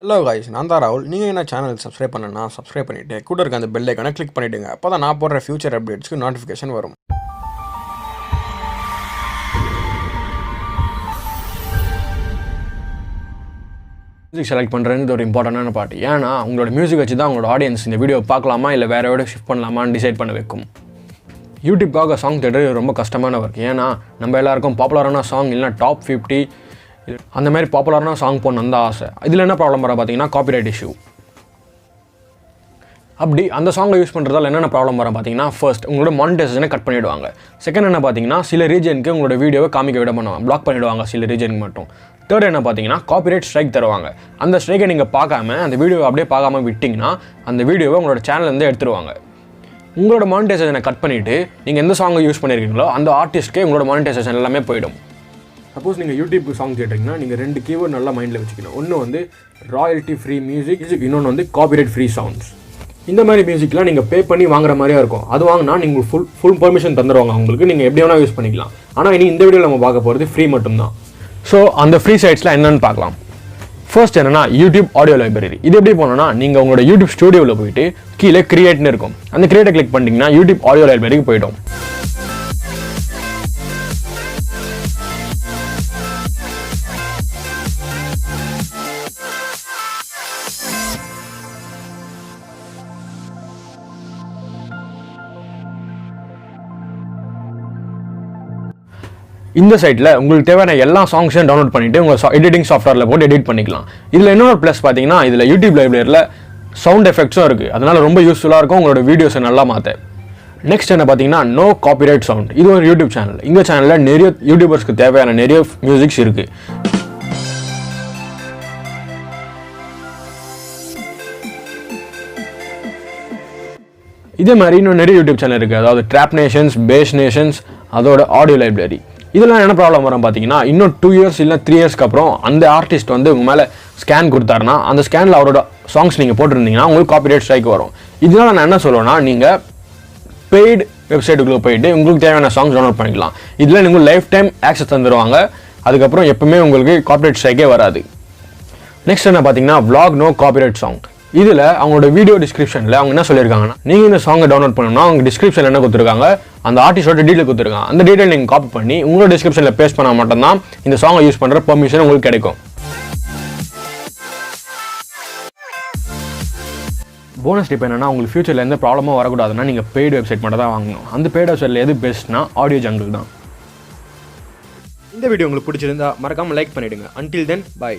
Hello guys, நான் தான் ராகுல். நீங்கள் என்ன சேனல் சப்ஸ்கிரைப் பண்ணனா சப்ஸ்கிரைப் பண்ணிவிட்டு கூட இருக்க அந்த பெல் ஐக்கானை கிளிக் பண்ணிவிடுங்க. அப்போ தான் நான் போடுற ஃபியூச்சர் அப்டேட்ஸ்க்கு நோட்டிஃபிகேஷன் வரும். மியூசிக் செலக்ட் பண்ணுறது ஒரு இம்பார்ட்டண்டான பார்ட். ஏன்னா உங்களோட மியூசிக் வச்சு தான் உங்களோட ஆடியன்ஸ் இந்த வீடியோ பார்க்கலாமா இல்லை வேறு எவ்வளோ ஷிஃப்ட் பண்ணலாமான்னு டிசைட் பண்ண வைக்கும். யூடியூப்காக சாங் தேடுறது ரொம்ப கஷ்டமான ஒர்க். ஏன்னா நம்ம எல்லாருக்கும் பாப்புலரான சாங் இல்லைனா டாப் 50 அந்த மாதிரி பாப்புலரான சாங் போடணும் தான் ஆசை. இதில் என்ன ப்ராப்ளம் வர பார்த்தீங்கன்னா காப்பிரைட் இஷ்யூ. அப்படி அந்த சாங்கை யூஸ் பண்ணுறதால என்னென்ன ப்ராப்ளம் வர பார்த்தீங்கன்னா, ஃபர்ஸ்ட் உங்களோட மானிட்டைசேஷனை கட் பண்ணிவிடுவாங்க. செகண்ட் என்ன பார்த்தீங்கன்னா, சில ரீஜனுக்கு உங்களோட வீடியோவை காமிக்க விட பண்ணுவாங்க, பிளாக் பண்ணிவிடுவாங்க சில ரீஜனுக்கு மட்டும். தேர்ட் என்ன பார்த்தீங்கன்னா, காப்பிரைட் ஸ்ட்ரைக் தருவாங்க. அந்த ஸ்ட்ரைக்கை நீங்கள் பார்க்காம அந்த வீடியோவை அப்படியே பார்க்காம விட்டிங்கன்னா அந்த வீடியோவை உங்களோட சேனல்லேருந்து எடுத்துருவாங்க. உங்களோட மானிட்டைசேஷனை கட் பண்ணிவிட்டு நீங்கள் எந்த சாங்கை யூஸ் பண்ணியிருக்கீங்களோ அந்த ஆர்டிஸ்ட்கே உங்களோட மானிட்டைசேஷன் எல்லாமே போயிடும். சப்போஸ் நீங்கள் யூடியூப் சாங் கேட்டிங்கன்னா நீங்கள் 2 கீவேர்ட் நல்லா மைண்டில் வச்சுக்கணும். ஒன்று வந்து ராயல்ட்டி ஃப்ரீ மியூசிக், இன்னொன்று வந்து காப்பிரைட் ஃப்ரீ சவுண்ட்ஸ். இந்த மாதிரி மியூசிக்லாம் நீங்கள் பே பண்ணி வாங்குற மாதிரியா இருக்கும். அது வாங்கினா நீங்கள் ஃபுல் பர்மிஷன் தந்துடுவாங்க உங்களுக்கு, நீங்கள் எப்படி வேணால் யூஸ் பண்ணிக்கலாம். ஆனால் இனி இந்த வீடியோவில் நம்ம பார்க்க போகிறது ஃப்ரீ மட்டும்தான். ஸோ அந்த ஃப்ரீ சைட்ஸில் என்னென்னு பார்க்கலாம். ஃபர்ஸ்ட் என்னன்னா யூடியூப் ஆடியோ லைப்ரரி. இது எப்படி போனோம்னா, நீங்கள் உங்களோட யூடியூப் ஸ்டுடியோவில் போயிட்டு கீழே கிரியேட்னு இருக்கும், அந்த கிரியேட்டை கிளிக் பண்ணிட்டீங்கன்னா யூடியூப் ஆடியோ லைப்ரரிக்கு போய்டும். இந்த சைட்டில் உங்களுக்கு தேவையான எல்லா சாங்ஸையும் டவுன்லோட் பண்ணிவிட்டு உங்கள் எடிட்டிங் சாஃப்ட்வேரில் போட்டு எடிட் பண்ணிக்கலாம். இதில் இன்னொரு ப்ளஸ் பார்த்தீங்கன்னா, இதில் யூடியூப் லைப்ரரியில் சவுண்ட் எஃபெக்ட்ஸும் இருக்குது. அதனால் ரொம்ப யூஸ்ஃபுல்லாக இருக்கும் உங்களோட வீடியோஸை நல்லா மாற்ற. நெக்ஸ்ட் என்ன பார்த்தீங்கன்னா, நோ காப்பிரைட் சவுண்ட். இது ஒரு யூடியூப் சேனல். இந்த சேனலில் நிறைய யூடியூபர்ஸ்க்கு தேவையான நிறைய மியூசிக்ஸ் இருக்குது. இதே மாதிரி இன்னும் நிறைய யூடியூப் சேனல் இருக்குது. அதாவது ட்ராப் நேஷன்ஸ், பேஸ் நேஷன்ஸ், அதோட ஆடியோ லைப்ரரி. இதெல்லாம் என்ன ப்ராப்ளம் வரும் பார்த்தீங்கன்னா, இன்னும் 2 இயர்ஸ் இல்லை 3 இயர்ஸ்க்கு அப்புறம் அந்த ஆர்டிஸ்ட் வந்து உங்கள் மேலே ஸ்கேன் கொடுத்தாருன்னா அந்த ஸ்கேனில் அவரோட சாங்ஸ் நீங்கள் போட்டிருந்தீங்கன்னா உங்களுக்கு காப்பிரைட் ஸ்ட்ரைக் வரும். இதனால் நான் என்ன சொல்லுவேன்னா, நீங்கள் பெய்டு வெப்சைட்டுக்குள்ளே போயிட்டு உங்களுக்கு தேவையான சாங்ஸ் டவுன்லோட் பண்ணிக்கலாம். இதில் நீங்கள் லைஃப் டைம் ஆக்சஸ் தந்துடுவாங்க. அதுக்கப்புறம் எப்பவுமே உங்களுக்கு காப்பிரைட் ஸ்ட்ரைக்கே வராது. நெக்ஸ்ட் என்ன பார்த்தீங்கன்னா, vlog நோ காப்பிரைட் சாங். இதில் அவங்களோட வீடியோ டிஸ்கிரிப்ஷனில் அவங்க என்ன சொல்லியிருக்காங்கன்னா, நீங்கள் இந்த சாங்கை டவுன்லோட் பண்ணணும்னா அவங்க டிஸ்கிரிப்ஷனில் என்ன கொடுத்துருக்காங்க, அந்த ஆர்டிஸ்டோட டீட்டெயில் கொடுத்துருக்காங்க. அந்த டீட்டெயில் நீங்கள் காப்பி பண்ணி உங்களோட டிஸ்கிரிப்ஷனில் பேஸ்ட் பண்ணால் மட்டும்தான் இந்த சாங்கை யூஸ் பண்ணுற பெர்மிஷன் உங்களுக்கு கிடைக்கும். போனஸ் டிப் என்னன்னா, உங்களுக்கு ஃபியூச்சரில் எந்த ப்ராப்ளமும் வரக்கூடாதுன்னா நீங்கள் பெய்டு வெப்சைட் மட்டும் தான் வாங்கணும். அந்த பெய்டு வெப்சைட்டில் எது பெஸ்ட்னா ஆடியோ ஜங்கிள் தான். இந்த வீடியோ உங்களுக்கு பிடிச்சிருந்தா மறக்காமல் லைக் பண்ணிவிடுங்க. Until then by.